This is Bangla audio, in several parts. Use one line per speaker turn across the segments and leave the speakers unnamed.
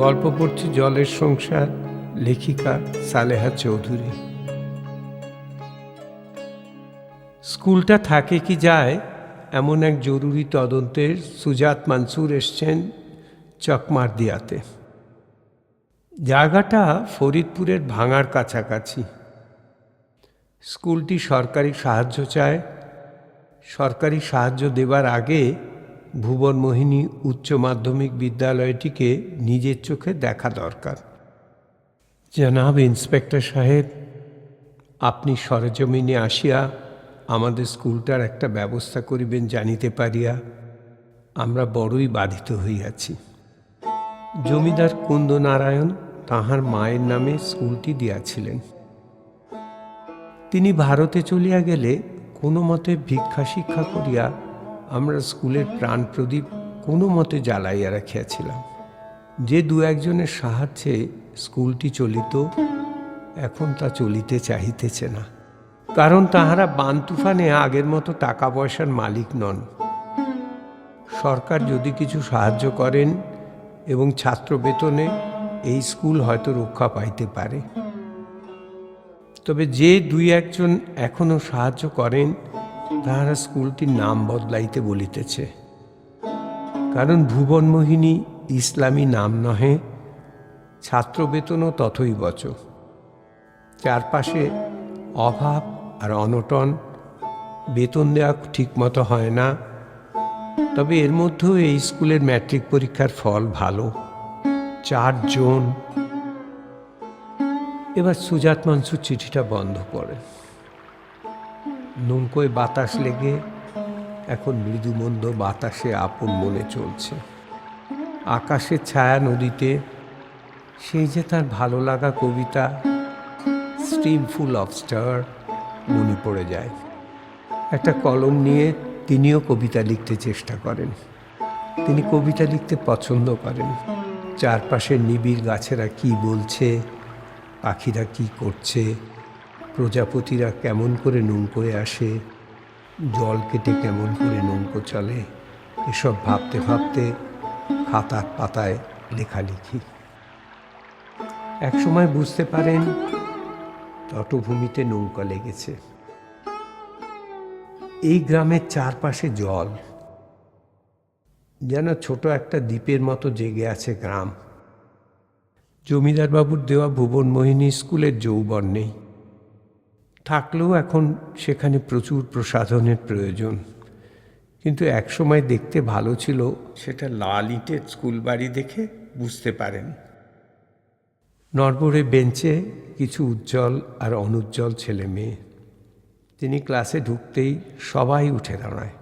গল্প পড়ছি জলের সংসার, লেখিকা সালেহা চৌধুরী। স্কুলটা থাকে কি যায় এমন এক জরুরি তদন্তের সুজাত মনসুর এসছেন চকমারদিয়াতে। জায়গাটা ফরিদপুরের ভাঙার কাছাকাছি। স্কুলটি সরকারি সাহায্য চায়। সরকারি সাহায্য দেবার আগে ভুবনমোহিনী উচ্চ মাধ্যমিক বিদ্যালয়টিকে নিজের চোখে দেখা দরকার। জনাব ইন্সপেক্টর সাহেব, আপনি সরেজমিনে আসিয়া আমাদের স্কুলটার একটা ব্যবস্থা করিবেন জানিতে পারিয়া আমরা বড়ই বাধিত হইয়াছি। জমিদার কুন্দনারায়ণ তাহার মায়ের নামে স্কুলটি দিয়াছিলেন। তিনি ভারতে চলিয়া গেলে কোনো মতে ভিক্ষা শিক্ষা করিয়া আমরা স্কুলের প্রাণ প্রদীপ কোনো মতে জ্বালাইয়া রাখিয়াছিলাম। যে দু একজনের সাহায্যে স্কুলটি চলিত, এখন তা চলিতে চাহিতেছে না। কারণ তাহারা বান তুফানে আগের মতো টাকা পয়সার মালিক নন। সরকার যদি কিছু সাহায্য করেন এবং ছাত্র বেতনে এই স্কুল হয়তো রক্ষা পাইতে পারে। তবে যে দুই একজন এখনো সাহায্য করেন তাহারা স্কুলটির নাম বদলাইতে বলিতেছে। কারণ ভুবনমোহিনী ইসলামী নাম নহে, ছাত্র বেতনও তথই বচ। চারপাশে অভাব আর অনটন, বেতন দেওয়া ঠিকমতো হয় না। তবে এর মধ্যেও এই স্কুলের ম্যাট্রিক পরীক্ষার ফল ভালো, 4 জন। এবার সুজাত মনসুর চিঠিটা বন্ধ করে। নৌকোয় বাতাস লেগে এখন মৃদুমন্দ বাতাসে আপন মনে চলছে। আকাশের ছায়া নদীতে সেই যে তার ভালো লাগা কবিতা স্ট্রিম ফুল অফ স্টার মনে পড়ে যায়। একটা কলম নিয়ে তিনিও কবিতা লিখতে চেষ্টা করেন। তিনি কবিতা লিখতে পছন্দ করেন। চারপাশের নিবিড় গাছেরা কি বলছে, পাখিরা কি করছে, প্রজাপতিরা কেমন করে নৌকোয় আসে, জল কেটে কেমন করে নৌকো চলে, এসব ভাবতে ভাবতে খাতার পাতায় লেখালেখি। একসময় বুঝতে পারেন তটভূমিতে নৌকা লেগেছে। এই গ্রামের চারপাশে জল, যেন ছোট একটা দ্বীপের মতো জেগে আছে গ্রাম। জমিদারবাবুর দেওয়া ভুবনমোহিনী স্কুলের যৌবন নেই, থাকলেও এখন সেখানে প্রচুর প্রসাধনের প্রয়োজন। কিন্তু একসময় দেখতে ভালো ছিল, সেটা লাল ইটের স্কুল বাড়ি দেখে বুঝতে পারেন। নড়বড়ে বেঞ্চে কিছু উজ্জ্বল আর অনুজ্জ্বল ছেলে মেয়ে। তিনি ক্লাসে ঢুকতেই সবাই উঠে দাঁড়ায়।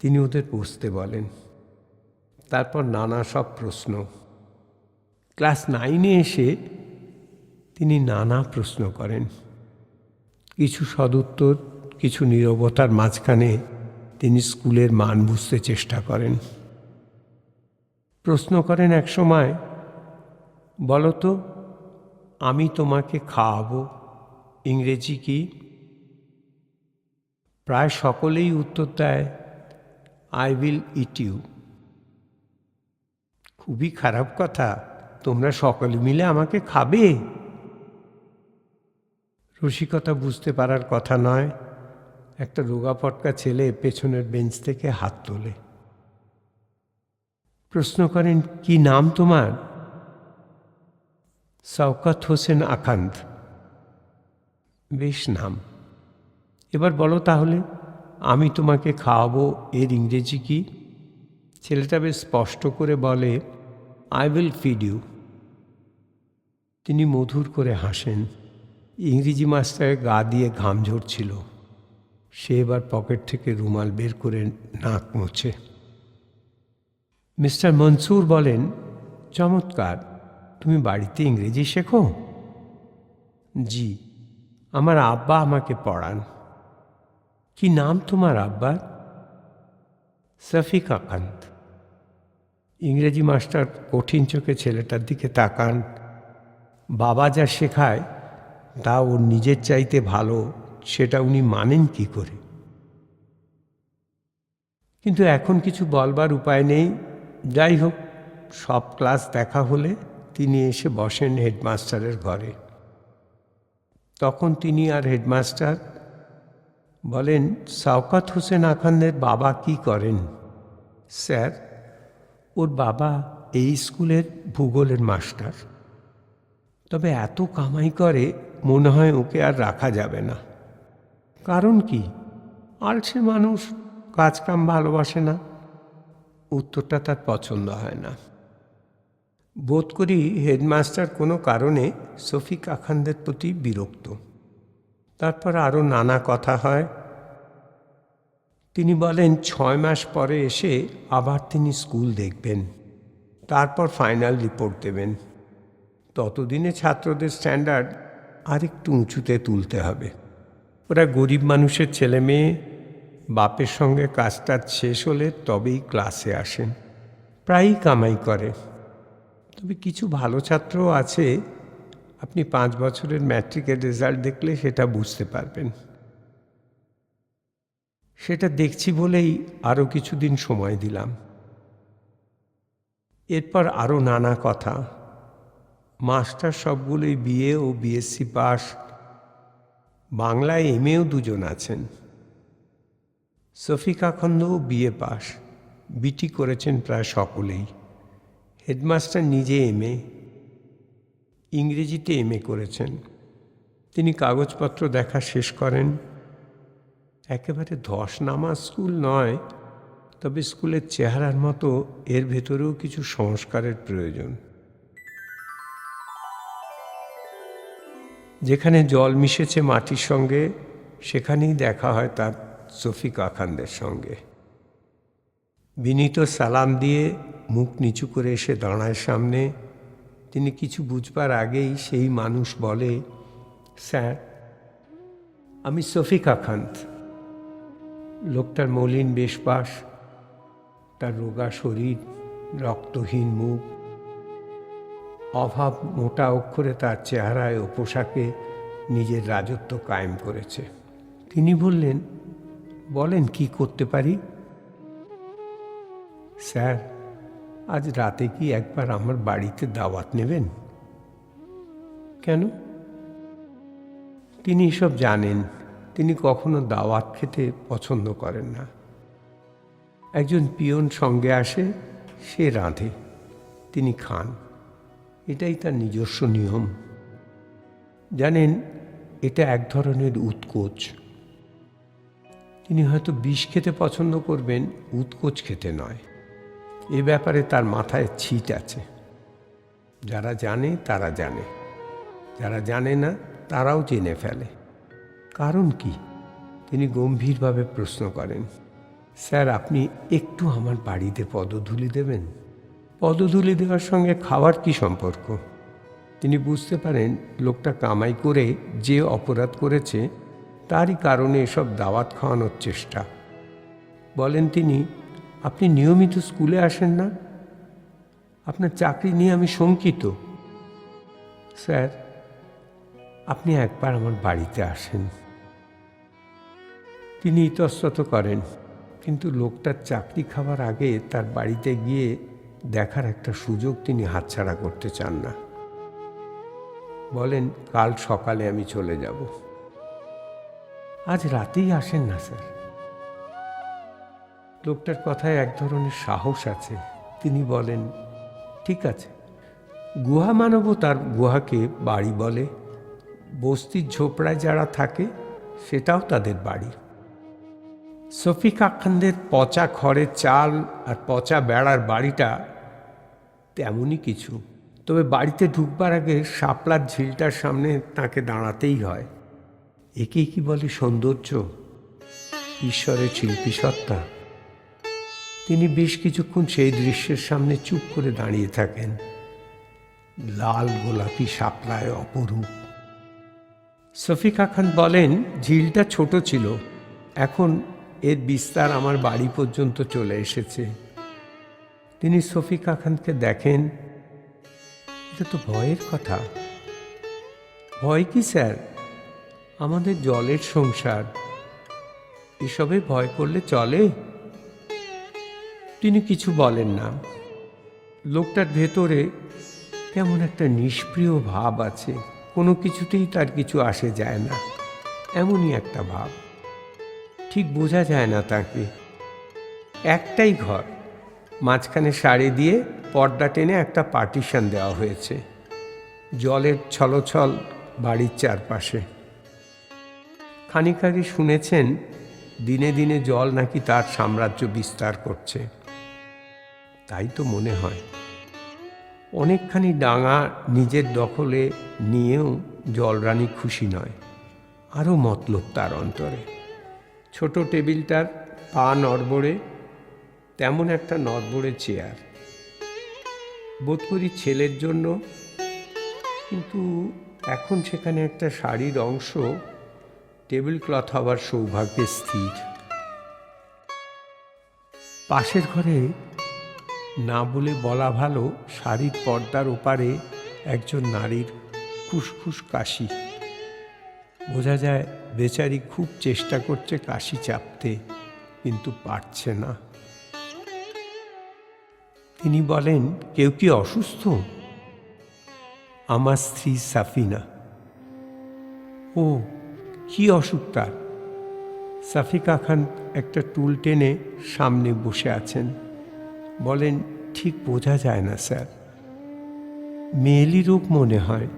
তিনি ওদের বসতে বলেন। তারপর নানা সব প্রশ্ন। ক্লাস 9-এ এসে তিনি নানা প্রশ্ন করেন। কিছু সদুত্তর, কিছু নীরবতার মাঝখানে তিনি স্কুলের মান বুঝতে চেষ্টা করেন। প্রশ্ন করেন এক সময়, বলো তো, আমি তোমাকে খাওয়াবো ইংরেজি কি? প্রায় সকলেই উত্তর দেয়, আই উইল ইট ইউ। খুবই খারাপ কথা, তোমরা সকলে মিলে আমাকে খাবে। রসিকতা বুঝতে পারার কথা নয়। একটা রোগা পটকা ছেলে পেছনের বেঞ্চ থেকে হাত তোলে। প্রশ্ন করেন, কি নাম তোমার? শওকত হোসেন আখান্দ। বেশ নাম। এবার বলো তাহলে, আমি তোমাকে খাওয়াবো এর ইংরেজি কি? ছেলেটা বেশ স্পষ্ট করে বলে, আই উইল ফিড ইউ। তিনি মধুর করে হাসেন। ইংরেজি মাস্টারের গা দিয়ে ঘাম ঝরছিল। সে এবার পকেট থেকে রুমাল বের করে নাক মুছে। মিস্টার মনসুর বলেন, চমৎকার, তুমি বাড়িতে ইংরেজি শেখো? জি, আমার আব্বা আমাকে পড়ান। কি নাম তোমার আব্বার? শফিক আকান্ত। ইংরেজি মাস্টার কঠিন চোখে ছেলেটার দিকে তাকান। বাবা যা শেখায় তা ওর নিজের চাইতে ভালো, সেটা উনি মানেন কি করে? কিন্তু এখন কিছু বলবার উপায় নেই। যাই হোক, সব ক্লাস দেখা হলে তিনি এসে বসেন হেডমাস্টারের ঘরে। তখন তিনি আর হেডমাস্টার বলেন, শওকত হোসেন আখান্দের বাবা কি করেন? স্যার, ওর বাবা এই স্কুলের ভূগোলের মাস্টার। তবে এত কামাই করে মনে হয় ওকে আর রাখা যাবে না। কারণ কি? আলসে মানুষ, কাজকাম ভালোবাসে না। উত্তরটা তার পছন্দ হয় না। বোধ করি হেডমাস্টার কোনো কারণে শফিক আখান্দের প্রতি বিরক্ত। তারপর আরও নানা কথা হয়। তিনি বলেন 6 মাস পরে এসে আবার তিনি স্কুল দেখবেন, তারপর ফাইনাল রিপোর্ট দেবেন। ততদিনে ছাত্রদের স্ট্যান্ডার্ড আরেকটু উঁচুতে তুলতে হবে। ওরা গরিব মানুষের ছেলে মেয়ে, বাপের সঙ্গে কাজটা শেষ হলে তবেই ক্লাসে আসেন। প্রায়ই কামাই করে। তবে কিছু ভালো ছাত্রও আছে, আপনি 5 বছরের ম্যাট্রিকের রেজাল্ট দেখলে সেটা বুঝতে পারবেন। সেটা দেখছি বলেই আরও কিছুদিন সময় দিলাম। এরপর আরও নানা কথা। মাস্টার সবগুলোই বিএ ও বিএসসি পাস, বাংলায় এমএও 2 জন আছেন। শফিক আখান্দও বিএ পাস, বিটি করেছেন প্রায় সকলেই। হেডমাস্টার নিজে এমএ, ইংরেজিতে এমএ করেছেন। তিনি কাগজপত্র দেখা শেষ করেন। একেবারে ধস নামা স্কুল নয়, তবে স্কুলের চেহারার মতো এর ভেতরেও কিছু সংস্কারের প্রয়োজন। যেখানে জল মিশেছে মাটির সঙ্গে, সেখানেই দেখা হয় তার শফিক আখান্দের সঙ্গে। বিনীত সালাম দিয়ে মুখ নিচু করে এসে দাঁড়ায় সামনে। তিনি কিছু বুঝবার আগেই সেই মানুষ বলে, স্যার, আমি শফিক আখান্দ। লোকটার মলিন বেশবাস, তার রোগা শরীর, রক্তহীন মুখ, অভাব মোটা অক্ষরে তার চেহারায় ও পোশাকে নিজের রাজত্ব কায়েম করেছে। তিনি বললেন, বলেন কি করতে পারি? স্যার, আজ রাতে কি একবার আমার বাড়িতে দাওয়াত নেবেন? কেন? তিনি এসব জানেন। তিনি কখনো দাওয়াত খেতে পছন্দ করেন না। একজন পিয়ন সঙ্গে আসে, সে রাঁধে, তিনি খান। এটাই তার নিজস্ব নিয়ম। জানেন, এটা এক ধরনের উৎকোচ। তিনি হয়তো বিষ খেতে পছন্দ করবেন, উৎকোচ খেতে নয়। এ ব্যাপারে তার মাথায় ছিট আছে। যারা জানে তারা জানে, যারা জানে না তারাও জেনে ফেলে। কারণ কি? তিনি গম্ভীরভাবে প্রশ্ন করেন, স্যার, আপনি একটু আমার বাড়িতে পদধূলি দেবেন? পদধূলি দেওয়ার সঙ্গে খাওয়ার কি সম্পর্ক? তিনি বুঝতে পারেন লোকটা কামাই করে যে অপরাধ করেছে তারই কারণে এসব দাওয়াত খাওয়ানোর চেষ্টা। বলেন তিনি, আপনি নিয়মিত স্কুলে আসেন না? আপনার চাকরি নিয়ে আমি শঙ্কিত। স্যার, আপনি একবার আমার বাড়িতে আসেন। তিনি ইতস্তত করেন, কিন্তু লোকটার চাকরি খাওয়ার আগে তার বাড়িতে গিয়ে দেখার একটা সুযোগ তিনি হাতছাড়া করতে চান না। বলেন, কাল সকালে আমি চলে যাব। আজ রাতেই আসেন না স্যার। লোকটার কথায় এক ধরনের সাহস আছে। তিনি বলেন, ঠিক আছে, গুহা মানবতার গুহাকে বাড়ি বলে। বস্তির ঝোপড়ায় যারা থাকে সেটাও তাদের বাড়ি। শফিক আখান্দের পচা খড়ের চাল আর পচা বেড়ার বাড়িটা তেমনই কিছু। তবে বাড়িতে ঢুকবার আগে শাপলার ঝিলটার সামনে তাকে দাঁড়াতেই হয়। একেই কি বলে সৌন্দর্য, ঈশ্বরের শিল্পী সত্তা। তিনি বেশ কিছুক্ষণ সেই দৃশ্যের সামনে চুপ করে দাঁড়িয়ে থাকেন। লাল গোলাপি শাপলায় অপরূপ। শফিক আখান্দ বলেন, ঝিলটা ছোট ছিল, এখন এর বিস্তার আমার বাড়ি পর্যন্ত চলে এসেছে। তিনি শফিক আখান্দকে দেখেন। এটা তো ভয়ের কথা। ভয় কি স্যার? আমাদের জলের সংসার, এসবে ভয় করলে চলে? তিনি কিছু বলেন না। লোকটার ভেতরে কেমন একটা নিষ্প্রিয় ভাব আছে, কোনো কিছুতেই তার কিছু আসে যায় না, এমনই একটা ভাব। ঠিক বোঝা যায় না তাকে। একটাই ঘর, মাঝখানে সারি দিয়ে পর্দা টেনে একটা পার্টিশন দেওয়া হয়েছে, জলের ছলছল বাড়ির চারপাশে। খানিক আগে শুনেছেন দিনে দিনে জল নাকি তার সাম্রাজ্য বিস্তার করছে। তাই তো মনে হয়। অনেকখানি ডাঙা নিজের দখলে নিয়েও জলরানী খুশি নয়, আরও মতলব তার অন্তরে। ছোট টেবিলটার পা নড়বড়ে, তেমন একটা নড়বড়ে চেয়ার, বোধ করি ছেলের জন্য, কিন্তু এখন সেখানে একটা শাড়ির অংশ টেবিল ক্লথ হওয়ার সৌভাগ্যে স্থির। পাশের ঘরে না বলে বলা ভালো, শাড়ির পর্দার ওপারে একজন নারীর খুসখুস কাশি। বোঝা যায় বেচারি খুব চেষ্টা করছে কাশি চাপতে, কিন্তু পারছে না। তিনি বলেন, কেউ কি অসুস্থ? আমার স্ত্রী সাফিনা। ও, কি অসুখ তার? সাফিকা খান একটা টুল টেনে সামনে বসে আছেন। বলেন, ঠিক বোঝা যায় না স্যার, মেয়েলি রোগ মনে হয়,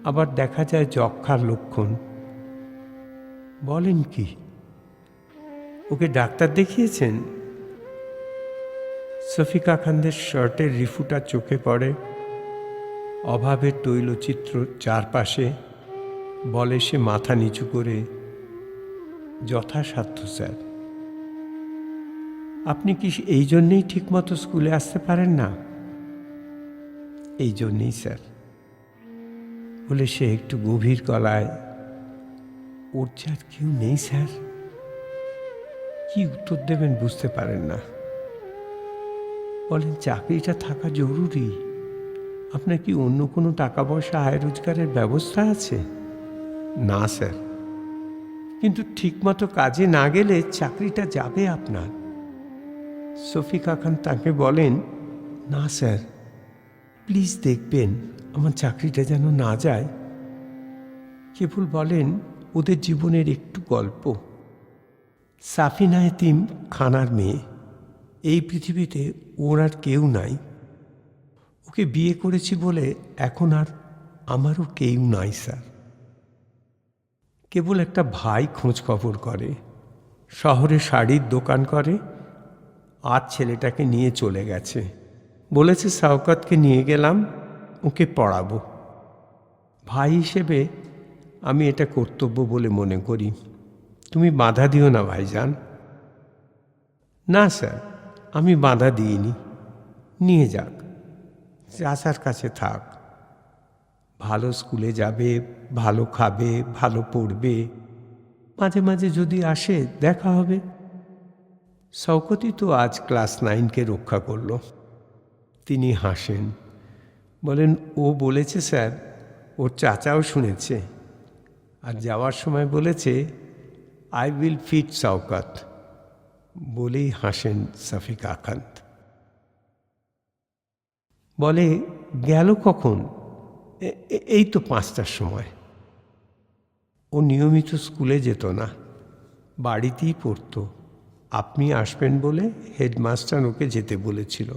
আবার দেখা যায় যক্ষার লক্ষণ। বলেন কি, ওকে ডাক্তার দেখিয়েছেন? সফিকা খানদের শার্টের রিফুটা চোখে পড়ে, অভাবের তৈলচিত্র চারপাশে। বলে সে মাথা নিচু করে, যথাসাধ্য স্যার। আপনি কি এই জন্যেই ঠিকমতো স্কুলে আসতে পারেন না? এই জন্যেই স্যার। বলে সে একটু গভীর গলায়, ওর যে আর কেউ নেই স্যার। কি উত্তর দেবেন বুঝতে পারেন না। বলেন, চাকরিটা থাকা জরুরি। আপনার কি অন্য কোনো টাকা পয়সা আয় রোজগারের ব্যবস্থা আছে? না স্যার, কিন্তু ঠিকমতো কাজে না গেলে চাকরিটা যাবে আপনার। সফিকা খান তাকে বলেন, না স্যার, প্লিজ দেখবেন আমার চাকরিটা যেন না যায়। কেবল বলেন, ওদের জীবনের একটু গল্প। সাফিনা এতিম খানার মেয়ে, এই পৃথিবীতে ওর আর কেউ নাই। ওকে বিয়ে করেছি বলে এখন আর আমারও কেউ নাই স্যার। কেবল একটা ভাই খোঁজ খবর করে, শহরে শাড়ির দোকান করে। আজ ছেলেটাকে নিয়ে চলে গেছে, বলেছে শওকতকে নিয়ে গেলাম, ওকে পড়াবো। ভাই হিসেবে আমি এটা কর্তব্য বলে মনে করি। তুমি বাধা দিও না ভাইজান। না স্যার, আমি বাধা দিইনি। নিয়ে যাক, চাচার কাছে থাক। ভালো স্কুলে যাবে, ভালো খাবে, ভালো পড়বে। মাঝে মাঝে যদি আসে দেখা হবে। শওকতই তো আজ ক্লাস 9কে রক্ষা করল। তিনি হাসেন, বলেন, ও বলেছে স্যার, ওর চাচাও শুনেছে, আর যাওয়ার সময় বলেছে, আই উইল ফিট শওকত। বলেই হাসেন সফিকা খান। বলে, গেল কখন? এই তো 5টার সময়। ও নিয়মিত স্কুলে যেত না, বাড়িতেই পড়তো। আপনি আসবেন বলে হেডমাস্টার ওকে যেতে বলেছিল।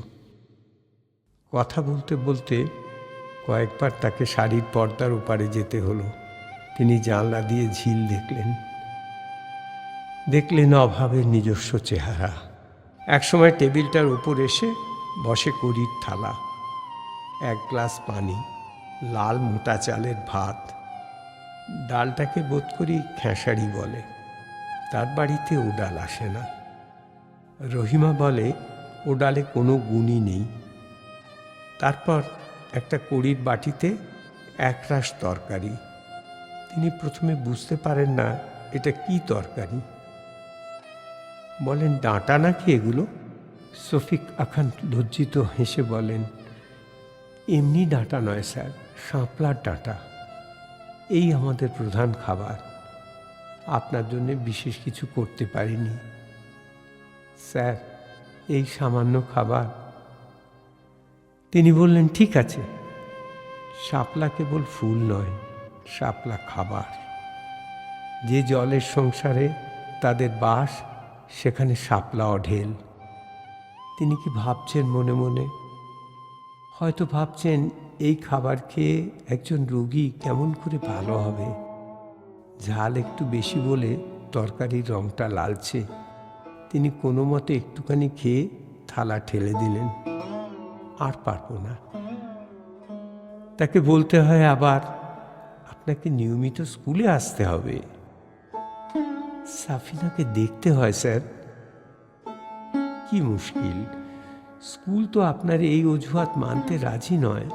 কথা বলতে বলতে কয়েকবার তাকে শাড়ির পর্দার ওপারে যেতে হলো। তিনি জানলা দিয়ে ঝিল দেখলেন অভাবের নিজস্ব চেহারা। একসময় টেবিলটার উপর এসে বসে কড়ির থালা, 1 গ্লাস পানি, লাল মোটা চালের ভাত। ডালটাকে বোধ করি খেসারি বলে। তার বাড়িতে ও ডাল আসে না। রহিমা বলে, ও ডালে কোনো গুণই নেই। তারপর একটা কড়ির বাটিতে একরাশ তরকারি। তিনি প্রথমে বুঝতে পারেন না এটা কি তরকারি। বলেন, ডাঁটা নাকি এগুলো? সফিকা খান লজ্জিত হেসে বলেন, এমনি ডাঁটা নয় স্যার, শাপলার ডাঁটা। এই আমাদের প্রধান খাবার। আপনার জন্য বিশেষ কিছু করতে পারিনি স্যার। এই সামান্য খাবার। তিনি বললেন, ঠিক আছে। শাপলা কেবল ফুল নয়, শাপলা খাবার। যে জলের সংসারে তাদের বাস, সেখানে শাপলা অঢেল। তিনি কি ভাবছেন মনে মনে? হয়তো ভাবছেন, এই খাবার খেয়ে একজন রোগী কেমন করে ভালো হবে। ঝাল একটু বেশি বলে তরকারির রংটা লালচে। তিনি কোনো মতে একটুখানি খেয়ে থালা ঠেলে দিলেন। আর পারব না। তাকে বলতে হয় আবার, আপনাকে নিয়মিত স্কুলে আসতে হবে। সাফিনাকে দেখতে হয় স্যার। কি মুশকিল, স্কুল তো আপনার এই অজুহাত মানতে রাজি নয়।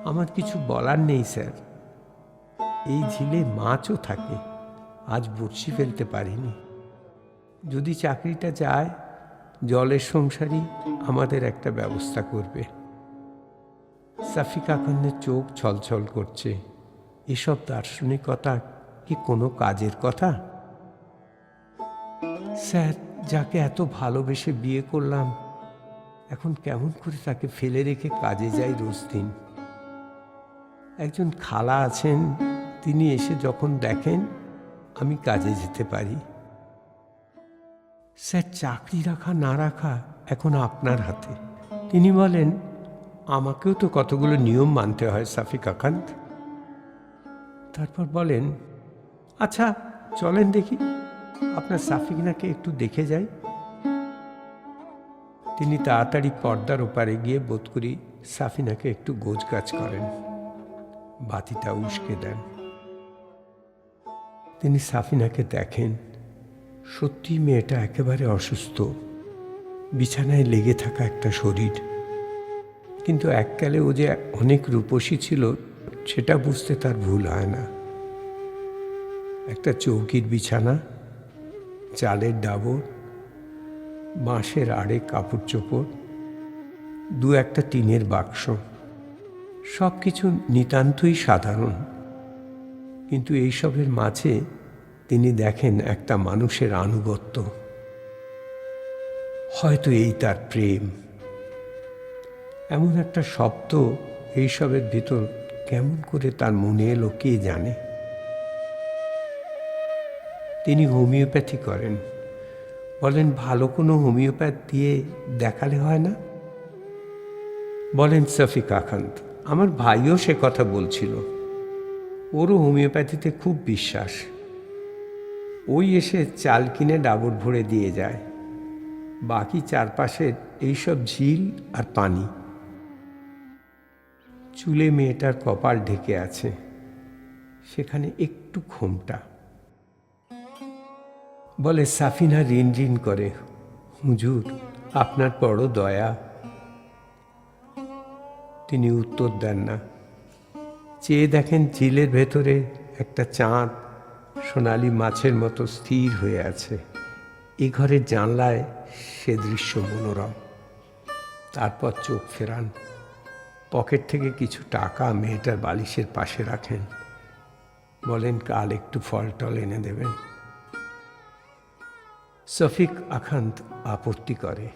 আমার কিছু বলার নেই স্যার। এই ঝিলে মাছও থাকে, আজ বড়শি ফেলতে পারিনি। যদি চাকরিটা যায়, জলের সংসারই আমাদের একটা ব্যবস্থা করবে। সাফিকা খানের চোখ ছলছল করছে। এসব দার্শনিকতা কি কোনো কাজের কথা? স্যার, যাকে এত ভালোবেসে বিয়ে করলাম, এখন কেমন করে তাকে ফেলে রেখে কাজে যাই রোজ দিন। একজন খালা আছেন, তিনি এসে যখন দেখেন আমি কাজে যেতে পারি। স্যার, চাকরি রাখা না রাখা এখন আপনার হাতে। তিনি বলেন, আমাকেও তো কতগুলো নিয়ম মানতে হয় সাফিকা খান। তারপর বলেন, আচ্ছা চলেন দেখি, আপনার সাফিনাকে একটু দেখে যাই। তিনি তাড়াতাড়ি পর্দার ওপারে গিয়ে বোধ করি সাফিনাকে একটু গোছগাছ করেন, বাতিটা উস্কে দেন। তিনি সাফিনাকে দেখেন, সত্যি মেয়েটা একেবারে অসুস্থ, বিছানায় লেগে থাকা একটা শরীর। কিন্তু এককালে ও যে অনেক রূপসী ছিল, সেটা বুঝতে তার ভুল হয় না। একটা চৌকির বিছানা, চালের ডাবর, বাঁশের আড়ে কাপড় চোপড়, দু একটা টিনের বাক্স, সব কিছু নিতান্তই সাধারণ। কিন্তু এইসবের মাঝে তিনি দেখেন একটা মানুষের আনুগত্য। হয়তো এই তার প্রেম। এমন একটা শব্দ এইসবের ভিতর কেমন করে তার মনে এলো কে জানে। তিনি হোমিওপ্যাথি করেন। বলেন, ভালো কোনো হোমিওপ্যাথ দিয়ে দেখালে হয় না? বলেন, সাফিকা খান, আমার ভাইও সে কথা বলছিল। ওরও হোমিওপ্যাথিতে খুব বিশ্বাস। ওই এসে চাল কিনে ডাবর ভরে দিয়ে যায়। বাকি চারপাশের এইসব ঝিল আর পানি। চুলে মেয়েটার কপাল ঢেকে আছে, সেখানে একটু খোমটা। বলে, সাফিনা ঋণ ঋণ করে, হুজুর আপনার বড় দয়া। তিনি উত্তর দেন না। চেয়ে দেখেন ঝিলের ভেতরে একটা চাঁদ সোনালি মাছের মতো স্থির হয়ে আছে। এ ঘরের জানলায় সে দৃশ্য মনোরম। তারপর চোখ ফেরান, পকেট থেকে কিছু টাকা মেয়েটার বালিশের পাশে রাখেন। বলেন, কাল একটু ফল টল এনে দেবেন। শফিক আখান্দ আপত্তি করে।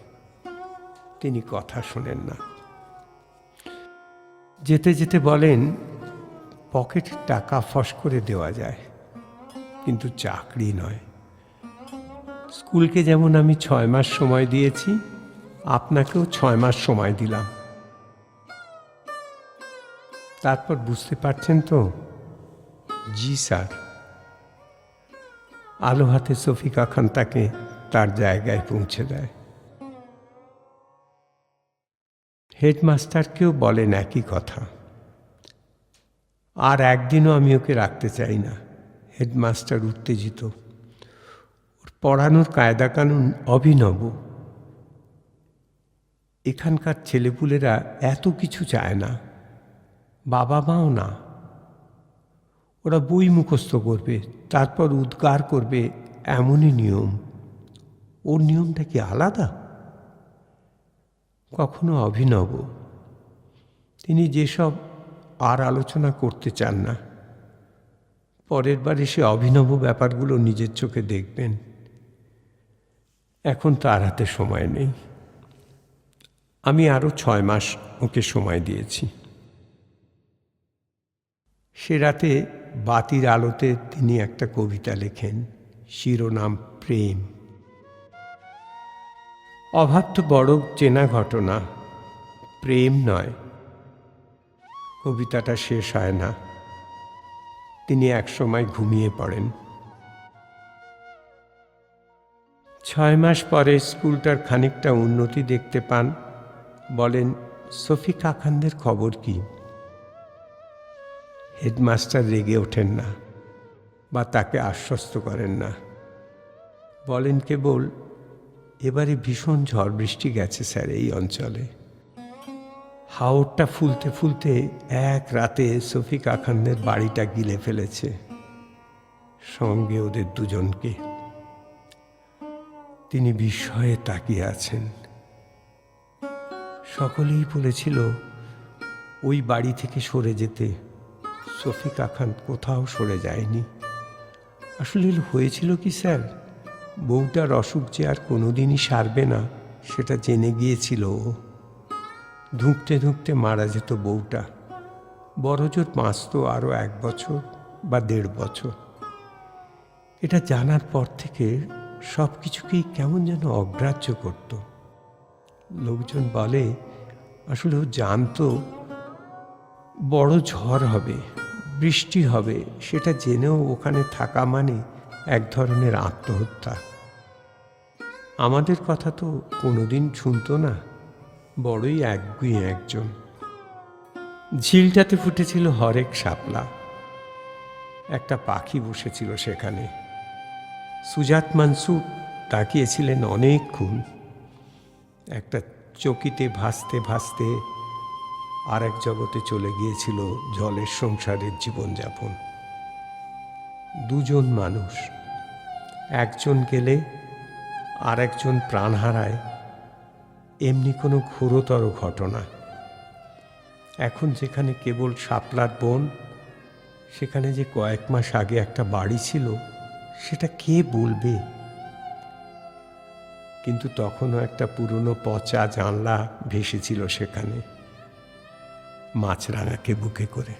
তিনি কথা শোনেন না। যেতে যেতে বলেন, পকেটের টাকা ফস করে দেওয়া যায়, কিন্তু চাকরি নয়। স্কুলকে যেমন আমি 6 মাস সময় দিয়েছি, আপনাকেও 6 মাস সময় দিলাম। তারপর বুঝতে পারছেন তো? জি স্যার। আলো হাতে শফিকা খান তাকে তার জায়গায় পৌঁছে দেয়। হেডমাস্টারকেও বলেন একই কথা। আর একদিনও আমি ওকে রাখতে চাই না। হেডমাস্টার উত্তেজিত। ওর পড়ানোর কায়দা কানুন অভিনব। এখানকার ছেলেপুলেরা এত কিছু চায় না, বাবা মাও না। ওরা বই মুখস্থ করবে, তারপর উদ্গার করবে, এমনই নিয়ম। ওর নিয়মটা কি আলাদা? কখনো অভিনব। তিনি যেসব আর আলোচনা করতে চান না। পরের বার এসে অভিনব ব্যাপারগুলো নিজের চোখে দেখবেন। এখন তার হাতে সময় নেই। আমি আরও 6 মাস ওকে সময় দিয়েছি। সে রাতে বাতির আলোতে তিনি একটা কবিতা লেখেন, শিরোনাম প্রেম। অভাব তো বড় চেনা ঘটনা, প্রেম নয়। কবিতাটা শেষ হয় না, তিনি একসময় ঘুমিয়ে পড়েন। 6 মাস পরে স্কুলটার খানিকটা উন্নতি দেখতে পান। বলেন, সফি কাকানদের খবর কি? হেডমাস্টার রেগে ওঠেন না বা তাকে আশ্বস্ত করেন না, বলেন কেবল, এবারে ভীষণ ঝড় বৃষ্টি গেছে স্যার এই অঞ্চলে। হাওরটা ফুলতে ফুলতে এক রাতে সফি কাকানদের বাড়িটা গিলে ফেলেছে, সঙ্গে ওদের দুজনকে। তিনি বিস্ময়ে তাকিয়ে আছেন। সকলেই বলেছিল ওই বাড়ি থেকে সরে যেতে। সফি কাকান কোথাও সরে যায়নি। আসলে হয়েছিল কি স্যার, বউটার অসুখ যে আর কোনোদিনই সারবে না সেটা জেনে গিয়েছিল ও। ধুঁকতে ধুঁকতে মারা যেত বউটা। বড়জোর বাঁচত আরও 1 বছর বা 1.5 বছর। এটা জানার পর থেকে সব কিছুকেই কেমন যেন অগ্রাহ্য করত। লোকজন বলে, আসলে ও জানতো বড় ঝড় হবে, বৃষ্টি হবে, সেটা জেনেও ওখানে থাকা মানে এক ধরনের আত্মহত্যা। আমাদের কথা তো কোনোদিন শুনতো না, বড়ই একগুঁয়ে একজন। ঝিলটাতে ফুটেছিল হরেক শাপলা। একটা পাখি বসেছিল সেখানে। সুজাত মনসুর তাকিয়েছিলেন অনেকক্ষণ। একটা চকিতে ভাসতে ভাসতে আর এক জগতে চলে গিয়েছিল জলের সংসারের জীবনযাপন। দুজন মানুষ, একজন গেলে আর একজন প্রাণ হারায়, এমনি কোনো ঘোরতর ঘটনা। এখন যেখানে কেবল শাপলার বন, সেখানে যে কয়েক মাস আগে একটা বাড়ি ছিল সেটা কে বলবে? কিন্তু তখনও একটা পুরনো পচা জানলা ভেসেছিল সেখানে, মাছরাঙাকে বুকে করে।